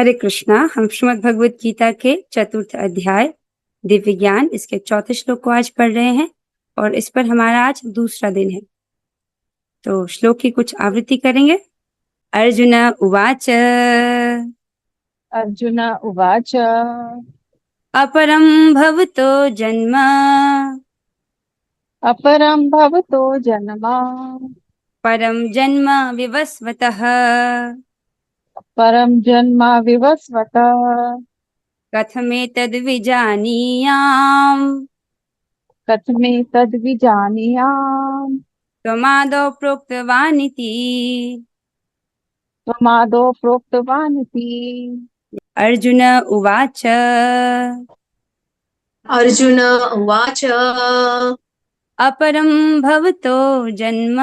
हरे कृष्णा। हम श्रीमद् भगवत गीता के चतुर्थ अध्याय दिव्य ज्ञान इसके चौथे श्लोक को आज पढ़ रहे हैं और इस पर हमारा आज दूसरा दिन है। तो श्लोक की कुछ आवृत्ति करेंगे। अर्जुन उवाच अर्जुन उवाच अपरं भवतो जन्म अपरं भवतो जन्म परं जन्म विवस्वतः परं जन्म विवस्वतः कथमेतद्विजानीयाम् कथमेतद्विजानीयाम् त्वमादौ प्रोक्तवानिति। त्वमादौ प्रोक्तवानिति। अर्जुन उवाच अर्जुन उवाच अपरं भवतो जन्म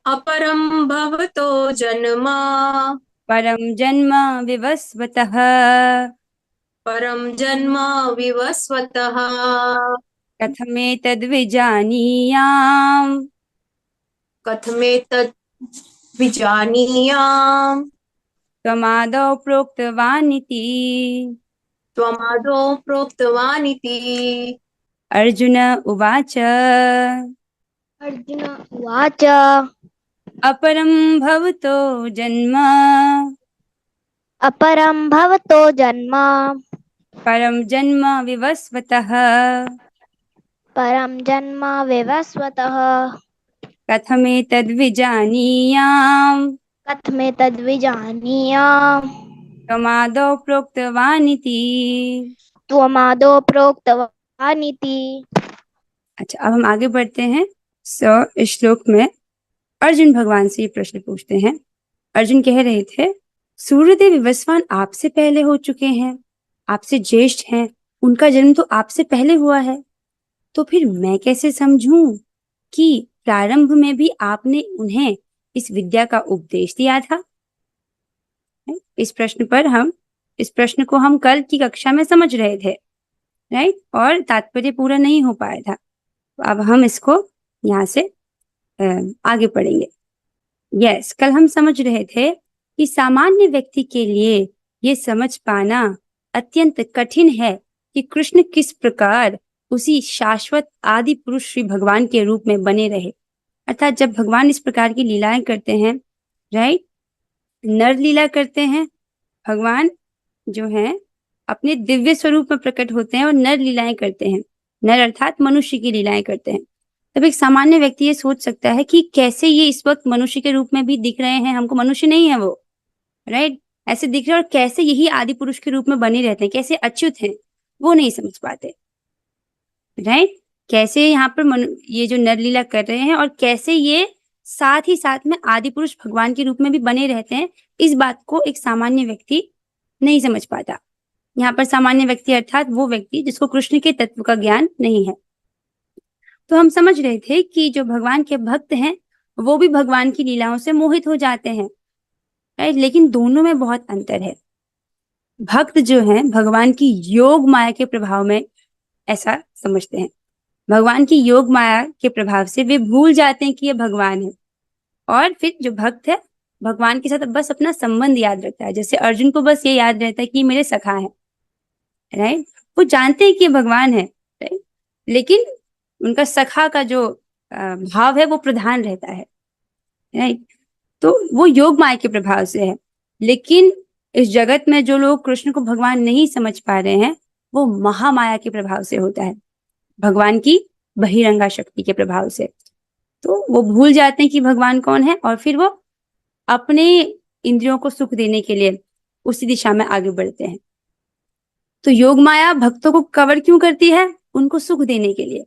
अपरं भवतो जन्म परं जन्म विवस्वतः परं जन्म विवस्वतः कथमेतद्विजानीयाम् कथमेतत् विजानीयाम् त्वमादौ प्रोक्तवानिति। त्वमादौ प्रोक्तवानिति। अर्जुन उवाच अर्जुन उवाच अपरं भवतो जन्म अपरं भवतो जन्म परं जन्म विवस्वतः परं जन्म विवस्वतः कथमेतद्विजानीयाम् कथमेतद्विजानीयाम् त्वमादौ प्रोक्तवानिति। त्वमादौ प्रोक्तवानिति। अच्छा, अब हम आगे बढ़ते हैं। इस श्लोक में अर्जुन भगवान से ये प्रश्न पूछते हैं। अर्जुन कह रहे थे, सूर्यदेव विवस्वान आपसे पहले हो चुके हैं, आपसे ज्येष्ठ हैं, उनका जन्म तो आपसे पहले हुआ है, तो फिर मैं कैसे समझूं कि प्रारंभ में भी आपने उन्हें इस विद्या का उपदेश दिया था। इस प्रश्न को हम कल की कक्षा में समझ रहे थे, राइट, और तात्पर्य पूरा नहीं हो पाया था। तो अब हम इसको यहाँ से आगे पढ़ेंगे। यस, कल हम समझ रहे थे कि सामान्य व्यक्ति के लिए ये समझ पाना अत्यंत कठिन है कि कृष्ण किस प्रकार उसी शाश्वत आदि पुरुष श्री भगवान के रूप में बने रहे। अर्थात जब भगवान इस प्रकार की लीलाएं करते हैं, राइट, नर लीला करते हैं, भगवान जो हैं अपने दिव्य स्वरूप में प्रकट होते हैं और नर लीलाएं करते हैं, नर अर्थात मनुष्य की लीलाएं करते हैं, तब एक सामान्य व्यक्ति ये सोच सकता है कि कैसे ये इस वक्त मनुष्य के रूप में भी दिख रहे हैं, हमको मनुष्य नहीं है वो, राइट, ऐसे दिख रहे हैं, और कैसे यही आदि पुरुष के रूप में बने रहते हैं, कैसे अच्युत हैं, वो नहीं समझ पाते, राइट। कैसे यहाँ पर ये जो नर लीला कर रहे हैं और कैसे ये साथ ही साथ में आदि पुरुष भगवान के रूप में भी बने रहते हैं, इस बात को एक सामान्य व्यक्ति नहीं समझ पाता। यहाँ पर सामान्य व्यक्ति अर्थात वो व्यक्ति जिसको कृष्ण के तत्व का ज्ञान नहीं है। तो हम समझ रहे थे कि जो भगवान के भक्त हैं वो भी भगवान की लीलाओं से मोहित हो जाते हैं, राइट, लेकिन दोनों में बहुत अंतर है। भक्त जो हैं भगवान की योग माया के प्रभाव में ऐसा समझते हैं, भगवान की योग माया के प्रभाव से वे भूल जाते हैं कि ये भगवान है, और फिर जो भक्त है भगवान के साथ बस अपना संबंध याद रखता है। जैसे अर्जुन को बस ये याद रहता है कि मेरे सखा है, राइट, वो जानते हैं कि ये भगवान है, राइट, लेकिन उनका सखा का जो भाव है वो प्रधान रहता है, राइट। तो वो योग माया के प्रभाव से है, लेकिन इस जगत में जो लोग कृष्ण को भगवान नहीं समझ पा रहे हैं वो महामाया के प्रभाव से होता है, भगवान की बहिरंगा शक्ति के प्रभाव से। तो वो भूल जाते हैं कि भगवान कौन है और फिर वो अपने इंद्रियों को सुख देने के लिए उसी दिशा में आगे बढ़ते हैं। तो योग माया भक्तों को कवर क्यों करती है? उनको सुख देने के लिए,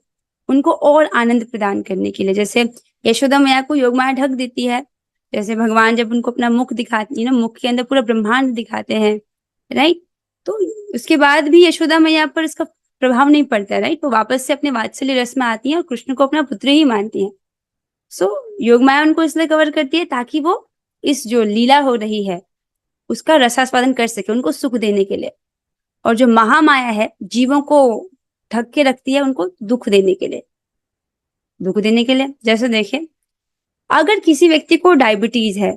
उनको और आनंद प्रदान करने के लिए। जैसे यशोदा मैया को योग माया ढक देती है, जैसे भगवान जब उनको अपना मुख दिखाती है ना, मुख के अंदर पूरा ब्रह्मांड दिखाते हैं, राइट, तो उसके बाद भी यशोदा मैया पर इसका प्रभाव नहीं पड़ता, राइट, वो वापस से अपने वात्सल्य रस में आती हैं और कृष्ण को अपना पुत्र ही मानती हैं। सो योग माया उनको इसलिए कवर करती है ताकि वो इस जो लीला हो रही है उसका रसास्वादन कर सके, उनको सुख देने के लिए। और जो महामाया है जीवों को ढक के रखती है उनको दुख देने के लिए, दुख देने के लिए। जैसे देखिए, अगर किसी व्यक्ति को डायबिटीज है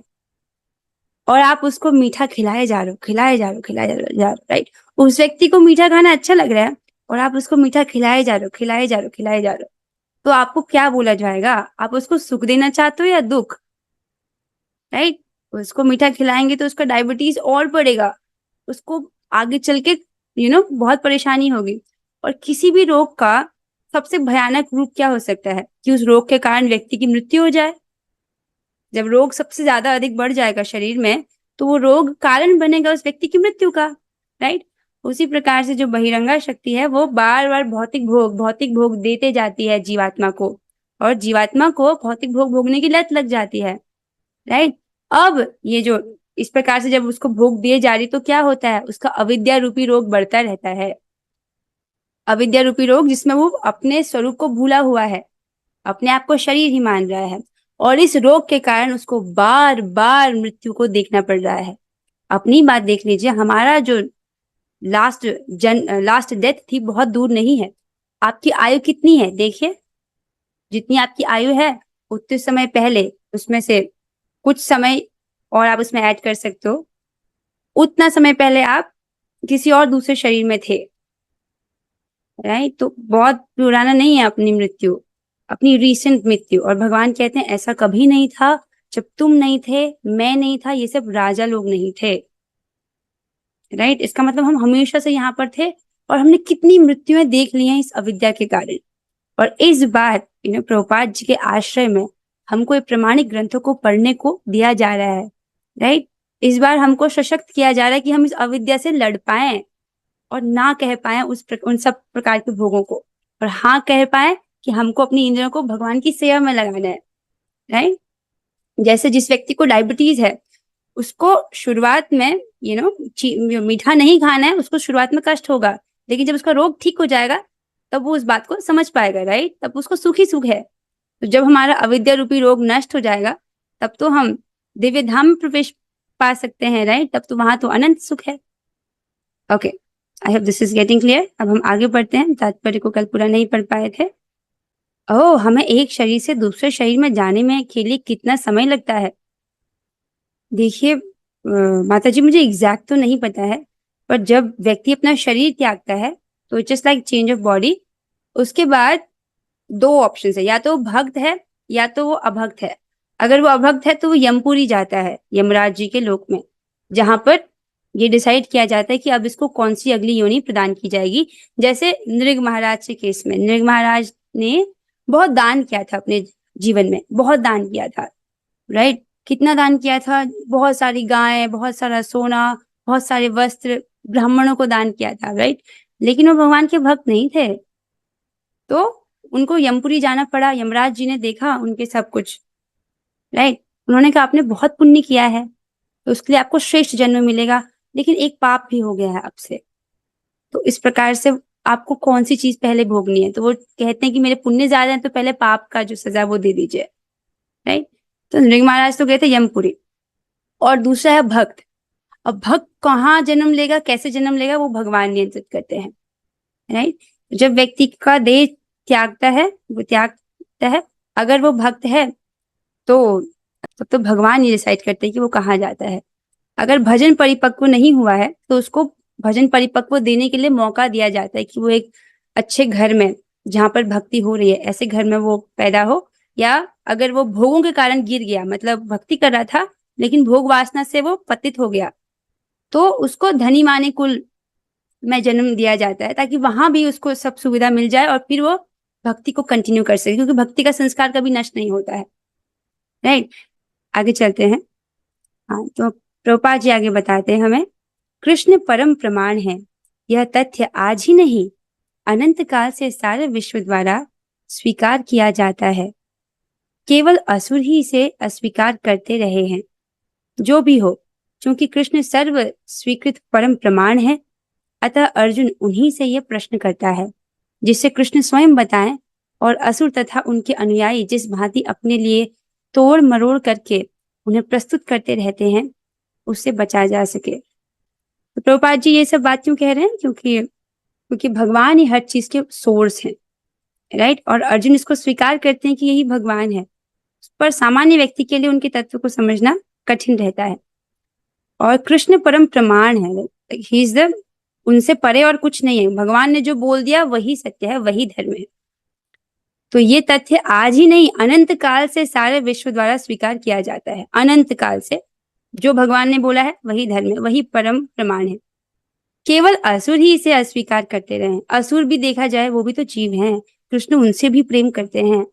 और आप उसको मीठा खिलाए जा रहे हो, खिलाए जा रहे हो, खिलाए जा रहे हो, राइट। उस व्यक्ति को मीठा खाना अच्छा लग रहा है और आप उसको मीठा खिलाए जा रहे हो, खिलाए जा रहे हो, खिलाए जा रहे हो, तो आपको क्या बोला जाएगा? आप उसको सुख देना चाहते हो या दुख? राइट। उसको मीठा खिलाएंगे तो उसका डायबिटीज और बढ़ेगा, उसको आगे चल के बहुत परेशानी होगी। और किसी भी रोग का सबसे भयानक रूप क्या हो सकता है? कि उस रोग के कारण व्यक्ति की मृत्यु हो जाए। जब रोग सबसे ज्यादा अधिक बढ़ जाएगा शरीर में, तो वो रोग कारण बनेगा उस व्यक्ति की मृत्यु का, राइट। उसी प्रकार से जो बहिरंगा शक्ति है वो बार बार भौतिक भोग देते जाती है जीवात्मा को, और जीवात्मा को भौतिक भोग भोगने की लत लग जाती है, राइट। अब ये जो इस प्रकार से जब उसको भोग दिए जा रही, तो क्या होता है? उसका अविद्या रूपी रोग बढ़ता रहता है। अविद्या रूपी रोग जिसमें वो अपने स्वरूप को भूला हुआ है, अपने आप को शरीर ही मान रहा है, और इस रोग के कारण उसको बार बार मृत्यु को देखना पड़ रहा है। अपनी बात देख लीजिए, हमारा जो लास्ट डेथ थी बहुत दूर नहीं है। आपकी आयु कितनी है देखिए, जितनी आपकी आयु है उतने समय पहले, उसमें से कुछ समय और आप उसमें ऐड कर सकते हो, उतना समय पहले आप किसी और दूसरे शरीर में थे, राइट। तो बहुत पुराना नहीं है अपनी मृत्यु, अपनी रीसेंट मृत्यु। और भगवान कहते हैं ऐसा कभी नहीं था जब तुम नहीं थे, मैं नहीं था, ये सब राजा लोग नहीं थे, राइट। इसका मतलब हम हमेशा से यहाँ पर थे, और हमने कितनी मृत्युएं देख ली हैं इस अविद्या के कारण। और इस बार प्रभुपाद जी के आश्रय में हमको ये प्रमाणिक ग्रंथों को पढ़ने को दिया जा रहा है, राइट। इस बार हमको सशक्त किया जा रहा है कि हम इस अविद्या से लड़ पाए और ना कह पाए उन सब प्रकार के भोगों को, और हाँ कह पाए कि हमको अपनी इंद्रियों को भगवान की सेवा में लगाना है, राइट। जैसे जिस व्यक्ति को डायबिटीज है, उसको शुरुआत में मीठा नहीं खाना है, उसको शुरुआत में कष्ट होगा, लेकिन जब उसका रोग ठीक हो जाएगा तब वो उस बात को समझ पाएगा, राइट। तब उसको सुख ही सुख है। तो जब हमारा अविद्या रूपी रोग नष्ट हो जाएगा, तब तो हम दिव्य धाम में प्रवेश पा सकते हैं, राइट। तब तो वहां तो अनंत सुख है। Okay, I hope this is getting clear. अब हम आगे बढ़ते हैं, तात्पर्य को कल पूरा नहीं पढ़ पाए थे। ओह, हमें एक शरीर से दूसरे शरीर में जाने में के लिए कितना समय लगता है? देखिए माता जी, मुझे एग्जैक्ट तो नहीं पता है, पर जब व्यक्ति अपना शरीर त्यागता है तो it's just like change of body. उसके बाद दो ऑप्शन है, या तो वो भक्त है या तो वो अभक्त है। अगर वो अभक्त है तो वो यमपुरी जाता है, यमराज जी के लोक में, जहां पर ये डिसाइड किया जाता है कि अब इसको कौन सी अगली योनि प्रदान की जाएगी। जैसे नृग महाराज के केस में, नृग महाराज ने बहुत दान किया था अपने जीवन में, बहुत दान किया था, राइट। कितना दान किया था? बहुत सारी गायें, बहुत सारा सोना, बहुत सारे वस्त्र ब्राह्मणों को दान किया था, राइट। लेकिन वो भगवान के भक्त नहीं थे, तो उनको यमपुरी जाना पड़ा। यमराज जी ने देखा उनके सब कुछ, राइट। उन्होंने कहा आपने बहुत पुण्य किया है, तो उसके लिए आपको श्रेष्ठ जन्म मिलेगा, लेकिन एक पाप भी हो गया है आपसे, तो इस प्रकार से आपको कौन सी चीज पहले भोगनी है? तो वो कहते हैं कि मेरे पुण्य ज्यादा है, तो पहले पाप का जो सजा वो दे दीजिए, राइट। तो नृग महाराज तो गए थे यमपुरी। और दूसरा है भक्त। अब भक्त कहाँ जन्म लेगा, कैसे जन्म लेगा, वो भगवान नियंत्रित करते हैं, राइट। जब व्यक्ति का देह त्यागता है, वो त्यागता है, अगर वो भक्त है तो तब तो भगवान ही डिसाइड करते हैं कि वो कहाँ जाता है। अगर भजन परिपक्व नहीं हुआ है तो उसको भजन परिपक्व देने के लिए मौका दिया जाता है कि वो एक अच्छे घर में, जहाँ पर भक्ति हो रही है, ऐसे घर में वो पैदा हो। या अगर वो भोगों के कारण गिर गया, मतलब भक्ति कर रहा था लेकिन भोग वासना से वो पतित हो गया, तो उसको धनी माने कुल में जन्म दिया जाता है, ताकि वहां भी उसको सब सुविधा मिल जाए और फिर वो भक्ति को कंटिन्यू कर सके, क्योंकि भक्ति का संस्कार कभी नष्ट नहीं होता है, राइट। आगे चलते हैं। हाँ, तो प्रभुपाद जी आगे बताते हैं हमें, कृष्ण परम प्रमाण है, यह तथ्य आज ही नहीं अनंत काल से सारे विश्व द्वारा स्वीकार किया जाता है। केवल असुर ही इसे अस्वीकार करते रहे हैं। जो भी हो, क्योंकि कृष्ण सर्व स्वीकृत परम प्रमाण है, अतः अर्जुन उन्हीं से यह प्रश्न करता है जिससे कृष्ण स्वयं बताएं, और असुर तथा उनके अनुयायी जिस भांति अपने लिए तोड़ मरोड़ करके उन्हें प्रस्तुत करते रहते हैं, उससे बचा जा सके। तो प्रभुपाद जी ये सब बात क्यों कह रहे हैं? क्योंकि भगवान ही हर चीज के सोर्स हैं, राइट। और अर्जुन इसको स्वीकार करते हैं कि यही भगवान है, पर सामान्य व्यक्ति के लिए उनके तत्व को समझना कठिन रहता है। और कृष्ण परम प्रमाण है, ही इज द, उनसे परे और कुछ नहीं है। भगवान ने जो बोल दिया वही सत्य है, वही धर्म है। तो ये तथ्य आज ही नहीं, अनंत काल से सारे विश्व द्वारा स्वीकार किया जाता है। अनंत काल से जो भगवान ने बोला है वही धर्म है, वही परम प्रमाण है। केवल असुर ही इसे अस्वीकार करते रहे। असुर भी देखा जाए वो भी तो जीव हैं, कृष्ण उनसे भी प्रेम करते हैं,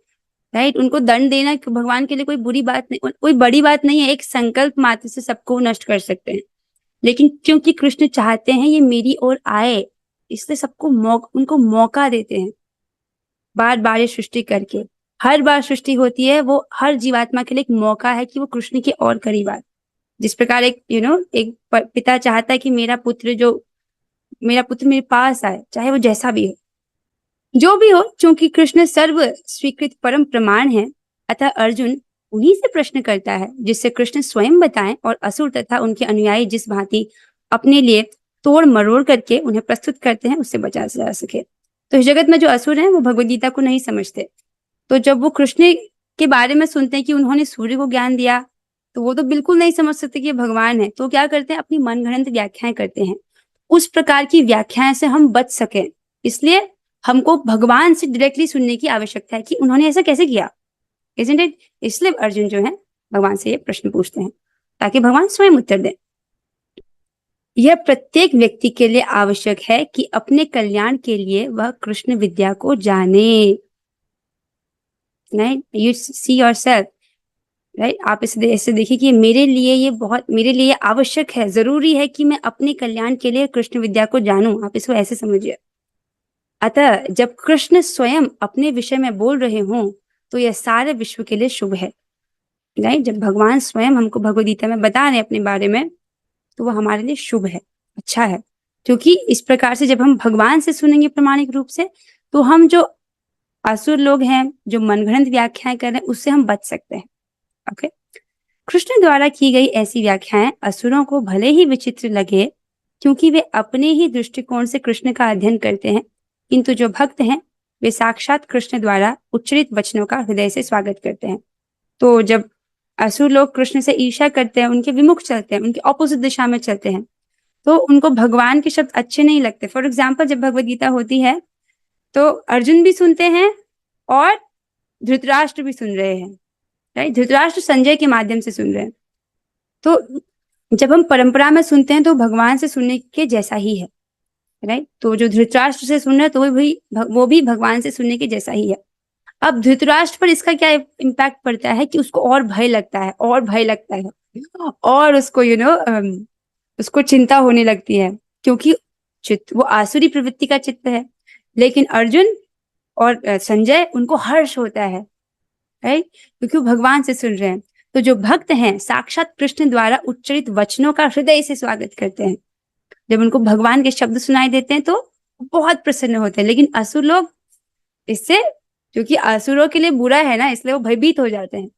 राइट। उनको दंड देना भगवान के लिए कोई बुरी बात नहीं, कोई बड़ी बात नहीं है। एक संकल्प मात्र से सबको नष्ट कर सकते हैं, लेकिन क्योंकि कृष्ण चाहते हैं ये मेरी ओर आए, इसलिए सबको उनको मौका देते हैं। बार बार ये सृष्टि करके, हर बार सृष्टि होती है वो हर जीवात्मा के लिए एक मौका है कि वो कृष्ण के और करीब आए। जिस प्रकार एक एक पिता चाहता है कि मेरा पुत्र मेरे पास आए, चाहे वो जैसा भी हो, जो भी हो। क्योंकि कृष्ण सर्व स्वीकृत परम प्रमाण है, अतः अर्जुन उन्हीं से प्रश्न करता है जिससे कृष्ण स्वयं बताएं और असुर तथा उनके अनुयायी जिस भांति अपने लिए तोड़ मरोड़ करके उन्हें प्रस्तुत करते हैं उससे बचा जा सके। तो इस जगत में जो असुर हैं वो भगवद गीता को नहीं समझते। तो जब वो कृष्ण के बारे में सुनते हैं कि उन्होंने सूर्य को ज्ञान दिया, तो वो तो बिल्कुल नहीं समझ सकते कि ये भगवान है। तो क्या करते हैं, अपनी मनगढ़ंत व्याख्याएं करते हैं। उस प्रकार की व्याख्याएं से हम बच सकें, इसलिए हमको भगवान से डायरेक्टली सुनने की आवश्यकता है कि उन्होंने ऐसा कैसे किया, isn't it? इसलिए अर्जुन जो है भगवान से ये प्रश्न पूछते हैं ताकि भगवान स्वयं उत्तर दें। यह प्रत्येक व्यक्ति के लिए आवश्यक है कि अपने कल्याण के लिए वह कृष्ण विद्या को जाने। नहीं, यू सी योरसेल्फ, राइट। आप इसे देखिए कि मेरे लिए आवश्यक है, जरूरी है कि मैं अपने कल्याण के लिए कृष्ण विद्या को जानूं। आप इसको ऐसे समझिए। अतः जब कृष्ण स्वयं अपने विषय में बोल रहे हों तो यह सारे विश्व के लिए शुभ है, राइट। जब भगवान स्वयं हमको भगवद गीता में बता रहे अपने बारे में तो वह हमारे लिए शुभ है, अच्छा है। क्योंकि इस प्रकार से जब हम भगवान से सुनेंगे प्रामाणिक रूप से, तो हम जो असुर लोग हैं जो मनगढ़ंत व्याख्याएं कर रहे हैं उससे हम बच सकते हैं। ओके। कृष्ण द्वारा की गई ऐसी व्याख्याएं असुरों को भले ही विचित्र लगे, क्योंकि वे अपने ही दृष्टिकोण से कृष्ण का अध्ययन करते हैं, किंतु जो भक्त हैं वे साक्षात कृष्ण द्वारा उच्चरित वचनों का हृदय से स्वागत करते हैं। तो जब असुर लोग कृष्ण से ईर्ष्या करते हैं, उनके विमुख चलते हैं, उनके ऑपोजिट दिशा में चलते हैं, तो उनको भगवान के शब्द अच्छे नहीं लगते। फॉर एग्जाम्पल, जब भगवद गीता होती है तो अर्जुन भी सुनते हैं और धृतराष्ट्र भी सुन रहे हैं, राइट। धृतराष्ट्र संजय के माध्यम से सुन रहे हैं। तो जब हम परंपरा में सुनते हैं तो भगवान से सुनने के जैसा ही है, राइट। तो जो धृतराष्ट्र से सुन रहे हैं तो वो भी भगवान से सुनने के जैसा ही है। अब धृतराष्ट्र पर इसका क्या इम्पैक्ट पड़ता है कि उसको और भय लगता है और उसको उसको चिंता होने लगती है, क्योंकि वो आसुरी प्रवृत्ति का चित्त है। लेकिन अर्जुन और संजय उनको हर्ष होता है, राइट, क्योंकि वो भगवान से सुन रहे हैं। तो जो भक्त हैं साक्षात कृष्ण द्वारा उच्चरित वचनों का हृदय से स्वागत करते हैं। जब उनको भगवान के शब्द सुनाई देते हैं तो बहुत प्रसन्न होते हैं। लेकिन असुर लोग इससे, क्योंकि असुरों के लिए बुरा है ना, इसलिए वो भयभीत हो जाते हैं।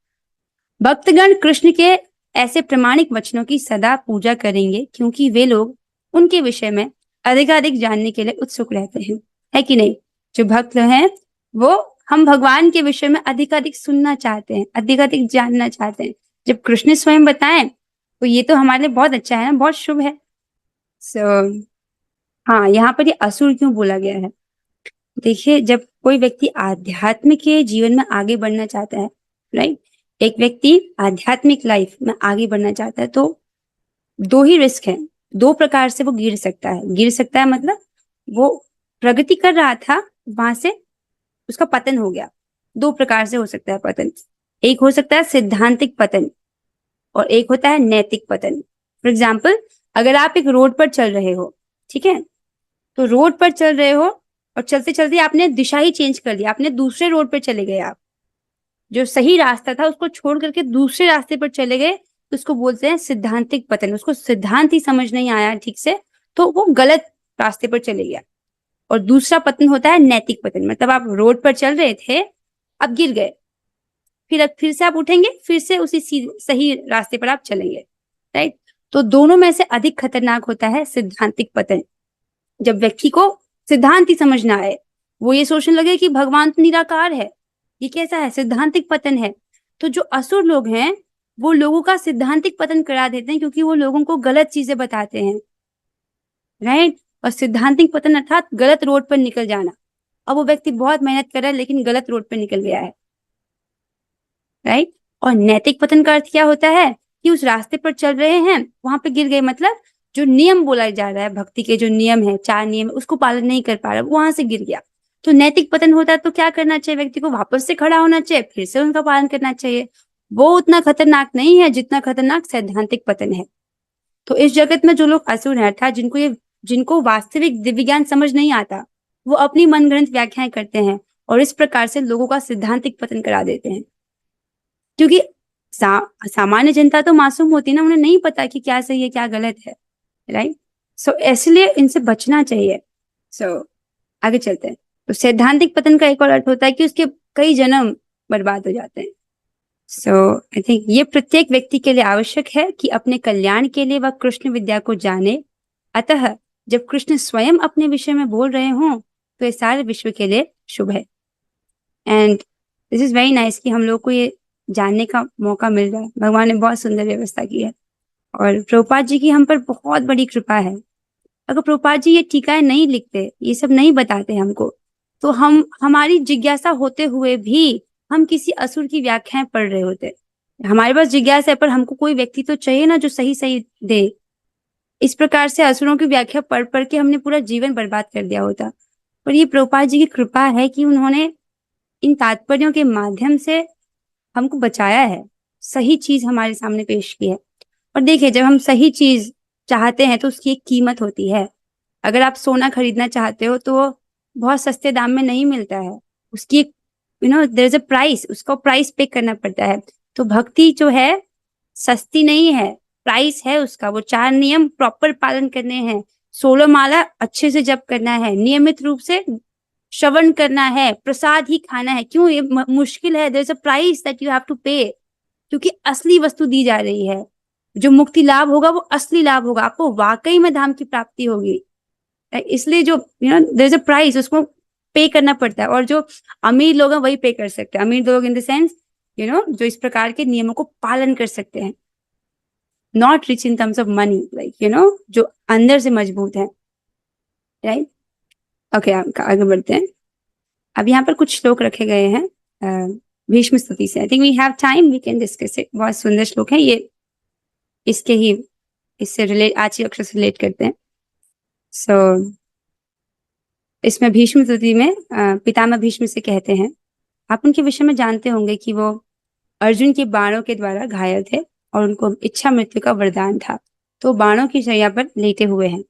भक्तगण कृष्ण के ऐसे प्रमाणिक वचनों की सदा पूजा करेंगे, क्योंकि वे लोग उनके विषय में अधिकाधिक जानने के लिए उत्सुक रहते हैं, है कि नहीं। जो भक्त हैं वो हम भगवान के विषय में अधिकाधिक सुनना चाहते हैं, अधिकाधिक जानना चाहते हैं। जब कृष्ण स्वयं बताएं तो ये तो हमारे लिए बहुत अच्छा है ना, बहुत शुभ है। हाँ, यहाँ पर ये असुर क्यों बोला गया है, देखिए, जब कोई व्यक्ति आध्यात्मिक के जीवन में आगे बढ़ना चाहता है, राइट, एक व्यक्ति आध्यात्मिक लाइफ में आगे बढ़ना चाहता है, तो दो ही रिस्क है, दो प्रकार से वो गिर सकता है। मतलब वो प्रगति कर रहा था, वहां से उसका पतन हो गया। दो प्रकार से हो सकता है पतन। एक हो सकता है सिद्धांतिक पतन और एक होता है नैतिक पतन। फॉर एग्जाम्पल, अगर आप एक रोड पर चल रहे हो, ठीक है, तो रोड पर चल रहे हो और चलते चलते आपने दिशा ही चेंज कर दिया, आपने दूसरे रोड पर चले गए। आप जो सही रास्ता था उसको छोड़ करके दूसरे रास्ते पर चले गए, तो उसको बोलते हैं सिद्धांतिक पतन। उसको सिद्धांत ही समझ नहीं आया ठीक से, तो वो गलत रास्ते पर चले गया। और दूसरा पतन होता है नैतिक पतन, मतलब आप रोड पर चल रहे थे, अब गिर गए, फिर से आप उठेंगे, फिर से उसी सही रास्ते पर आप चलेंगे, राइट। तो दोनों में से अधिक खतरनाक होता है सिद्धांतिक पतन। जब व्यक्ति को सिद्धांत ही समझ ना आए, वो ये सोचने लगे कि भगवान तो निराकार है, ये कैसा है, सिद्धांतिक पतन है। तो जो असुर लोग हैं वो लोगों का सिद्धांतिक पतन करा देते हैं, क्योंकि वो लोगों को गलत चीजें बताते हैं, राइट। और सिद्धांतिक पतन अर्थात गलत रोड पर निकल जाना। अब वो व्यक्ति बहुत मेहनत कर रहा है लेकिन गलत रोड पर निकल गया है, राइट। और नैतिक पतन का अर्थ क्या होता है कि उस रास्ते पर चल रहे हैं, वहां पे गिर गए, मतलब जो नियम बोला जा रहा है, भक्ति के जो नियम है, 4 नियम, उसको पालन नहीं कर पा रहा, वहां से गिर गया। तो नैतिक पतन होता है तो क्या करना चाहिए, व्यक्ति को वापस से खड़ा होना चाहिए, फिर से उनका पालन करना चाहिए। वो उतना खतरनाक नहीं है जितना खतरनाक सैद्धांतिक पतन है। तो इस जगत में जो लोग असुर हैं, अर्थात जिनको वास्तविक दिव्य ज्ञान समझ नहीं आता, वो अपनी मनगढ़ंत व्याख्याएं करते हैं और इस प्रकार से लोगों का सिद्धांतिक पतन करा देते हैं। क्योंकि सामान्य जनता तो मासूम होती है ना, उन्हें नहीं पता कि क्या सही है क्या गलत है, राइट। सो इसलिए इनसे बचना चाहिए। सो आगे चलते हैं। तो सैद्धांतिक पतन का एक और अर्थ होता है कि उसके कई जन्म बर्बाद हो जाते हैं। सो आई थिंक ये प्रत्येक व्यक्ति के लिए आवश्यक है कि अपने कल्याण के लिए वह कृष्ण विद्या को जाने। अतः जब कृष्ण स्वयं अपने विषय में बोल रहे हों तो ये सारे विश्व के लिए शुभ है। And this is very nice कि हम लोग को ये जानने का मौका मिल रहा है। भगवान ने बहुत सुंदर व्यवस्था की है और प्रभुपाद जी की हम पर बहुत बड़ी कृपा है। अगर प्रभुपाद जी ये टीकाएं नहीं लिखते, ये सब नहीं बताते हमको, तो हमारी जिज्ञासा होते हुए भी हम किसी असुर की व्याख्याएं पढ़ रहे होते। हमारे पास जिज्ञासा है पर हमको कोई व्यक्ति तो चाहिए ना जो सही सही दे। इस प्रकार से असुरों की व्याख्या पढ़ पढ़ के हमने पूरा जीवन बर्बाद कर दिया होता। पर ये प्रभुपाद जी की कृपा है कि उन्होंने इन तात्पर्यों के माध्यम से हमको बचाया है, सही चीज हमारे सामने पेश की है। और देखिए, जब हम सही चीज चाहते हैं तो उसकी एक कीमत होती है। अगर आप सोना खरीदना चाहते हो तो वो बहुत सस्ते दाम में नहीं मिलता है, उसकी एक देयर इज अ प्राइस, उसको प्राइस पे करना पड़ता है। तो भक्ति जो है सस्ती नहीं है, प्राइस है उसका। वो 4 नियम प्रॉपर पालन करने हैं, 16 माला अच्छे से जप करना है, नियमित रूप से श्रवण करना है, प्रसाद ही खाना है। क्यों ये मुश्किल है? There is a price that you have to pay, क्योंकि असली वस्तु दी जा रही है। जो मुक्ति लाभ होगा वो असली लाभ होगा, आपको वाकई में धाम की प्राप्ति होगी। इसलिए जो देयर इज अ प्राइस, उसको पे करना पड़ता है। और जो अमीर लोग हैं वही पे कर सकते हैं। अमीर लोग इन द सेंस जो इस प्रकार के नियमों को पालन कर सकते हैं, not rich in terms of money, like जो अंदर से मजबूत है, राइट। ओके, आगे बढ़ते हैं। अब यहाँ पर कुछ श्लोक रखे गए हैं भीष्म स्तुति से। I think we have time, we can discuss it. बहुत सुंदर श्लोक है ये, इससे रिलेट, आज के अक्षर से रिलेट करते हैं। सो इसमें भीष्म स्तुति में पितामह भीष्म से कहते हैं, आप उनके विषय में जानते होंगे कि वो अर्जुन के बाणों के द्वारा घायल थे और उनको इच्छा मृत्यु का वरदान था। तो बाणों की शैया पर लेटे हुए हैं,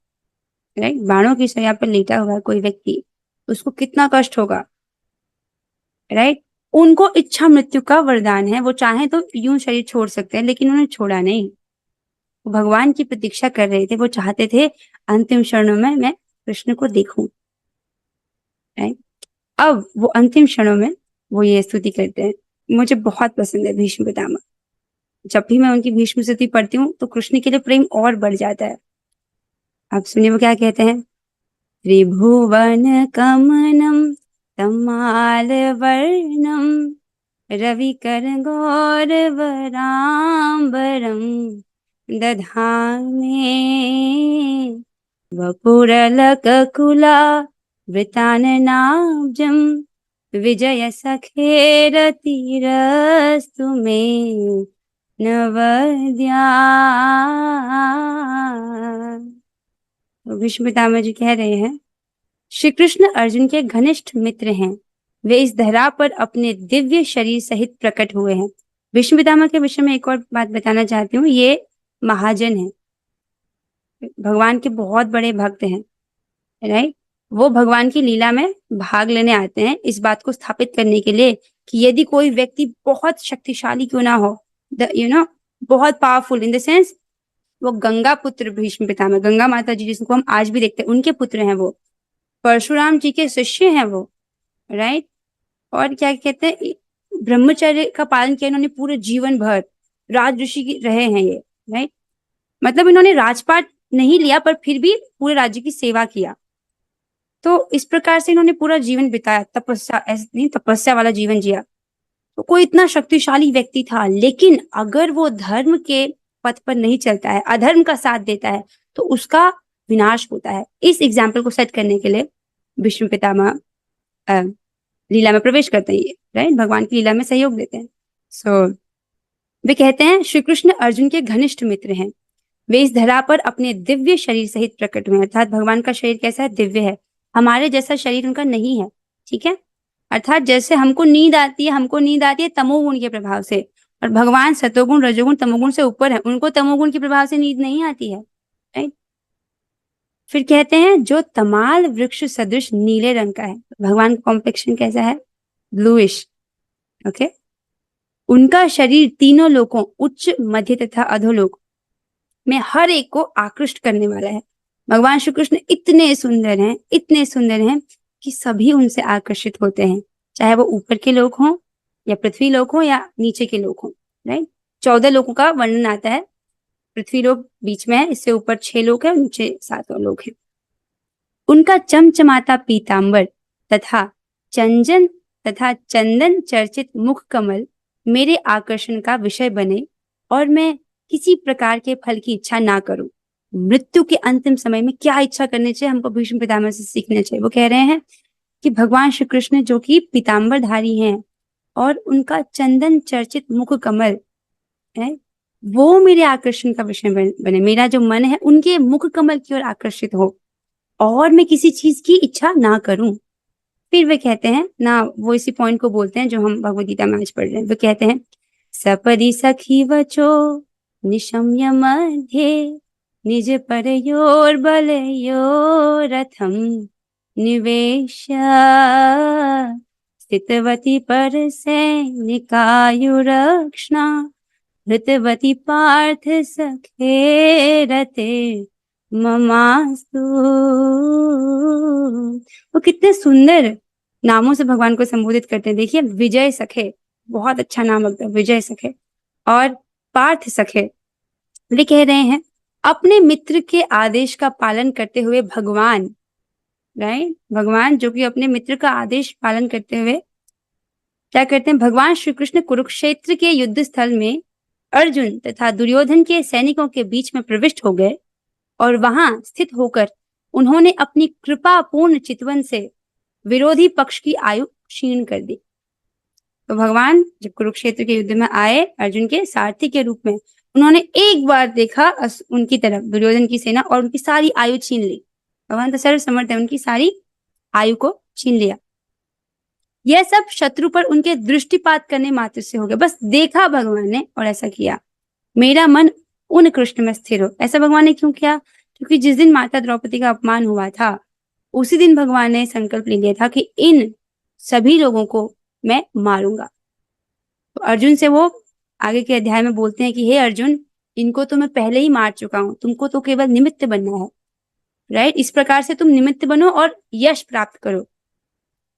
राइट। बाणों की शैया पर लेटा हुआ है कोई व्यक्ति, उसको कितना कष्ट होगा, राइट। उनको इच्छा मृत्यु का वरदान है, वो चाहे तो यूं शरीर छोड़ सकते हैं, लेकिन उन्होंने छोड़ा नहीं। वो भगवान की प्रतीक्षा कर रहे थे, वो चाहते थे अंतिम क्षणों में मैं कृष्ण को देखूं, राइट। अब वो अंतिम क्षणों में वो ये स्तुति करते हैं। मुझे बहुत पसंद है भीष्म पितामह। जब भी मैं उनकी भीष्म स्तुति पढ़ती हूँ तो कृष्ण के लिए प्रेम और बढ़ जाता है। आप सुनिए वो क्या कहते हैं। त्रिभुवन कमनम तमाल वर्णम रविकर गौरवराम्बरम दधामे वपुरलककुला वृताननाब्जं विजय सखेरतिरस्तु मे नवद्या। भीष्म पितामह जी कह रहे हैं, श्री कृष्ण अर्जुन के घनिष्ठ मित्र हैं। वे इस धरा पर अपने दिव्य शरीर सहित प्रकट हुए हैं। भीष्म पितामह के विषय में एक और बात बताना चाहती हूँ, ये महाजन हैं, भगवान के बहुत बड़े भक्त हैं, राइट। वो भगवान की लीला में भाग लेने आते हैं इस बात को स्थापित करने के लिए कि यदि कोई व्यक्ति बहुत शक्तिशाली क्यों ना हो, बहुत पावरफुल इन द सेंस, वो गंगा पुत्र भीष्म पितामह, गंगा माता जी जिसको हम आज भी देखते हैं, उनके पुत्र हैं वो, परशुराम जी के शिष्य हैं वो, राइट। और क्या कहते हैं, ब्रह्मचर्य का पालन किया इन्होंने पूरे जीवन भर, राज ऋषि रहे हैं ये, राइट। मतलब इन्होंने राजपाट नहीं लिया पर फिर भी पूरे राज्य की सेवा किया। तो इस प्रकार से इन्होंने पूरा जीवन बिताया, तपस्या, ऐसे नहीं तपस्या वाला जीवन जिया। तो कोई इतना शक्तिशाली व्यक्ति था, लेकिन अगर वो धर्म के पथ पर नहीं चलता है, अधर्म का साथ देता है, तो उसका विनाश होता है। इस एग्जाम्पल को सेट करने के लिए भीष्म पितामह लीला में प्रवेश करते हैं, राइट, भगवान की लीला में सहयोग देते हैं। सो वे कहते हैं श्री कृष्ण अर्जुन के घनिष्ठ मित्र हैं, वे इस धरा पर अपने दिव्य शरीर सहित प्रकट हुए। अर्थात भगवान का शरीर कैसा है? दिव्य है, हमारे जैसा शरीर उनका नहीं है, ठीक है। अर्थात जैसे हमको नींद आती है तमोगुण के प्रभाव से, और भगवान सतोगुण रजोगुण तमोगुण से ऊपर है, उनको तमोगुण के प्रभाव से नींद नहीं आती है, राइट। फिर कहते हैं जो तमाल वृक्ष सदृश नीले रंग का है, भगवान का कॉम्प्लेक्शन कैसा है? Bluish, okay. उनका शरीर तीनों लोकों उच्च मध्य तथा अधोलोक में हर एक को आकृष्ट करने वाला है। भगवान श्री कृष्ण इतने सुंदर हैं कि सभी उनसे आकर्षित होते हैं, चाहे वो ऊपर के लोग हों या पृथ्वी लोक हो या नीचे के लोग हों, राइट। 14 लोगों का वर्णन आता है, पृथ्वी लोक बीच में है, इससे ऊपर 6 लोग हैं, नीचे 7 लोग हैं। उनका चमचमाता पीतांबर तथा चंदन चर्चित मुख कमल मेरे आकर्षण का विषय बने, और मैं किसी प्रकार के फल की इच्छा ना करूं। मृत्यु के अंतिम समय में क्या इच्छा करनी चाहिए? हमको भीष्म पितामह से सीखना चाहिए। वो कह रहे हैं कि भगवान श्री कृष्ण जो कि पीतांबरधारी हैं और उनका चंदन चर्चित मुख कमल है, वो मेरे आकर्षण का विषय बने, मेरा जो मन है उनके मुख कमल की ओर आकर्षित हो, और मैं किसी चीज की इच्छा ना करूं। फिर वे कहते हैं ना, वो इसी पॉइंट को बोलते हैं जो हम भगवद गीता में आज पढ़ रहे हैं। वो कहते हैं सपदि सखी वचो निशम्य मध्ये निज परयोर बलयोरथम निवेश्य स्थितवती पर सैनिकायुरक्षणा ऋतवती पार्थ सखे रते ममास्तु। वो कितने सुंदर नामों से भगवान को संबोधित करते हैं। देखिए, विजय सखे, बहुत अच्छा नाम लगता है, विजय सखे, और पार्थ सखे। वे कह रहे हैं अपने मित्र के आदेश का पालन करते हुए भगवान, राइट, भगवान जो कि अपने मित्र का आदेश पालन करते हुए क्या करते हैं? भगवान श्री कृष्ण कुरुक्षेत्र के युद्ध स्थल में अर्जुन तथा दुर्योधन के सैनिकों के बीच में प्रविष्ट हो गए, और वहां स्थित होकर उन्होंने अपनी कृपापूर्ण चितवन से विरोधी पक्ष की आयु क्षीण कर दी। तो भगवान जब कुरुक्षेत्र के युद्ध में आए अर्जुन के सारथी के रूप में, उन्होंने एक बार देखा उनकी तरफ, दुर्योधन की सेना, और उनकी सारी आयु छीन ली। भगवान तो सर्वसमर्थ है, उनकी सारी आयु को छीन लिया। यह सब शत्रु पर उनके दृष्टिपात करने मात्र से हो गया। बस देखा भगवान ने और ऐसा किया, मेरा मन उन कृष्ण में स्थिर हो। ऐसा भगवान ने क्यों किया? क्योंकि जिस दिन माता द्रौपदी का अपमान हुआ था, उसी दिन भगवान ने संकल्प ले लिया था कि इन सभी लोगों को मैं मारूंगा। तो अर्जुन से वो आगे के अध्याय में बोलते हैं कि हे अर्जुन, इनको तो मैं पहले ही मार चुका हूं, तुमको तो केवल निमित्त बनना है, राइट। इस प्रकार से तुम निमित्त बनो और यश प्राप्त करो।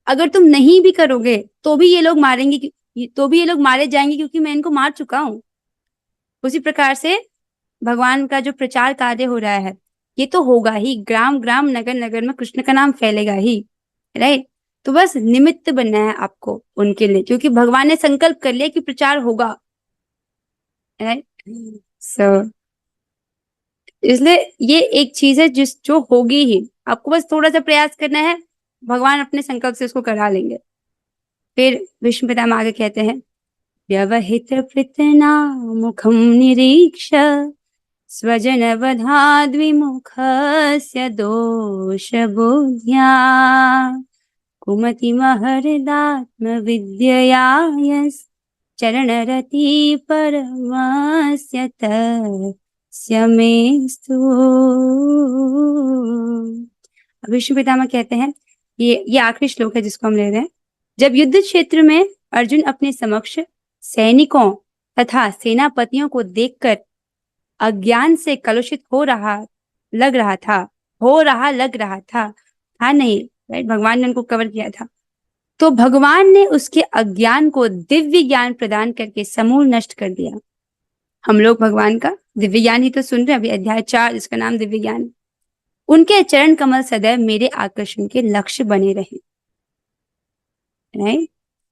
अगर तुम नहीं भी करोगे तो भी ये लोग मारे जाएंगे, क्योंकि मैं इनको मार चुका हूं। उसी प्रकार से भगवान का जो प्रचार कार्य हो रहा है, ये तो होगा ही, ग्राम ग्राम नगर नगर में कृष्ण का नाम फैलेगा ही, राइट। तो बस निमित्त बनना है आपको उनके लिए, क्योंकि भगवान ने संकल्प कर लिया कि प्रचार होगा, राइट। सो इसलिए ये एक चीज है जो होगी ही, आपको बस थोड़ा सा प्रयास करना है, भगवान अपने संकल्प से उसको करा लेंगे। फिर भीष्म पितामह आगे कहते हैं व्यवहित पृतना मुखम निरीक्ष स्वजन वधाद्विमुखस्य दोष बुद्ध्या कुमति महर्दात्म विद्यया चरणरति परमस्य तस्य मेस्तु। भीष्म पितामह कहते हैं, ये आखिरी श्लोक है जिसको हम ले रहे हैं। जब युद्ध क्षेत्र में अर्जुन अपने समक्ष सैनिकों तथा सेनापतियों को देखकर अज्ञान से कलुषित हो रहा लग रहा था, नहीं, राइट, भगवान ने उनको कवर किया था, तो भगवान ने उसके अज्ञान को दिव्य ज्ञान प्रदान करके समूल नष्ट कर दिया। हम लोग भगवान का दिव्य ज्ञान ही तो सुन रहे हैं अभी, अध्याय 4 जिसका नाम दिव्य ज्ञान है। उनके चरण कमल सदैव मेरे आकर्षण के लक्ष्य बने रहे, राइट।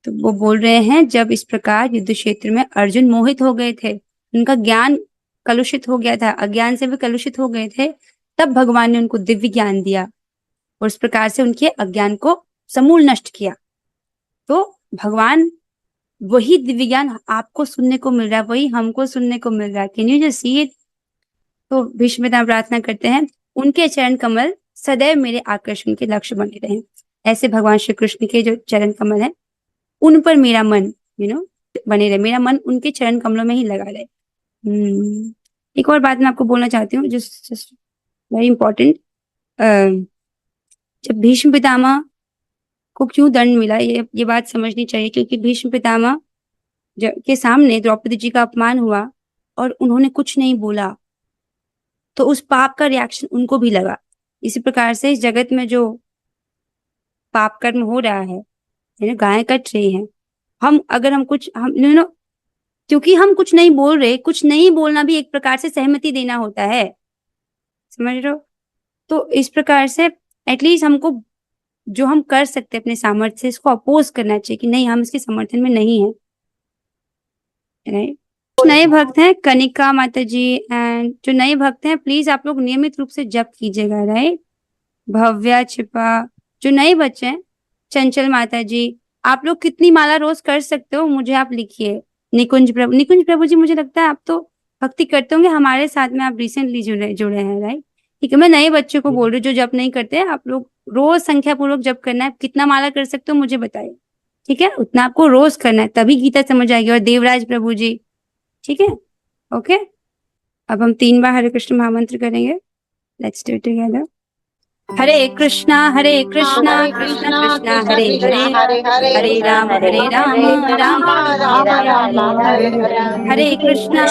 तो वो बोल रहे हैं जब इस प्रकार युद्ध क्षेत्र में अर्जुन मोहित हो गए थे, उनका ज्ञान कलुषित हो गया था, अज्ञान से भी कलुषित हो गए थे, तब भगवान ने उनको दिव्य ज्ञान दिया और इस प्रकार से उनके अज्ञान को समूल नष्ट किया। तो भगवान वही दिव्य ज्ञान आपको सुनने को मिल रहा है, वही हमको सुनने को मिल रहा है। Can you just see it? तो भीष्म पितामह प्रार्थना करते हैं उनके चरण कमल सदैव मेरे आकर्षण के लक्ष्य बने रहें। ऐसे भगवान श्री कृष्ण के जो चरण कमल है उन पर मेरा मन बने रहे, मेरा मन उनके चरण कमलों में ही लगा रहे। एक और बात मैं आपको बोलना चाहती हूँ, जस्ट वेरी इंपॉर्टेंट। जब भीष्म पितामह को क्यों दंड मिला, ये बात समझनी चाहिए, क्योंकि भीष्म पितामह के सामने द्रौपदी जी का अपमान हुआ और उन्होंने कुछ नहीं बोला, तो उस पाप का रिएक्शन उनको भी लगा। इसी प्रकार से इस जगत में जो पाप कर्म हो रहा है, गायें कट रही हैं, क्योंकि हम कुछ नहीं बोल रहे, कुछ नहीं बोलना भी एक प्रकार से सहमति देना होता है, समझ रहे हो? तो इस प्रकार से एटलीस्ट हमको जो हम कर सकते हैं अपने सामर्थ्य से, इसको अपोज करना चाहिए कि नहीं, हम इसके समर्थन में नहीं है, राइट? नए भक्त हैं कनिका माता जी, एंड जो नए भक्त हैं प्लीज आप लोग नियमित रूप से जप कीजिएगा, राइट? भव्या, छिपा, जो नए बच्चे हैं, चंचल माता जी, आप लोग कितनी माला रोज कर सकते हो मुझे आप लिखिए। निकुंज प्रभु जी, मुझे लगता है आप तो भक्ति करते होंगे, हमारे साथ में आप रिसेंटली जुड़े हैं, राइट? ठीक है, मैं नए बच्चों को बोल रही हूँ जो जप नहीं करते, आप लोग रोज संख्या पूर्वक जप करना है। कितना माला कर सकते हो मुझे बताइए, ठीक है? उतना आपको रोज करना है, तभी गीता समझ आएगी। और देवराज प्रभु जी, ठीक है, ओके। अब हम 3 बार हरे कृष्ण महामंत्र करेंगे। Let's do it together. Hare Krishna Krishna Krishna Hare Hare, Hare Ram Ram Ram Ram Hare Hare. Hare Krishna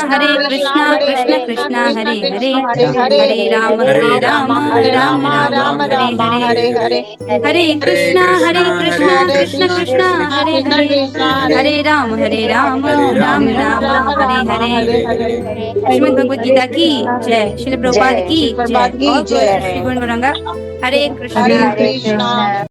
Krishna Krishna Hare Hare, Hare Ram Ram Ram Hare Hare. Hare Krishna Krishna Krishna Hare Hare, Hare Ram Ram Ram Hare Hare. Shrimad Bhagavad Gita की जय, श्रील प्रभुपाद की जय। और श्री गुण गौरांगा। हरे कृष्णा।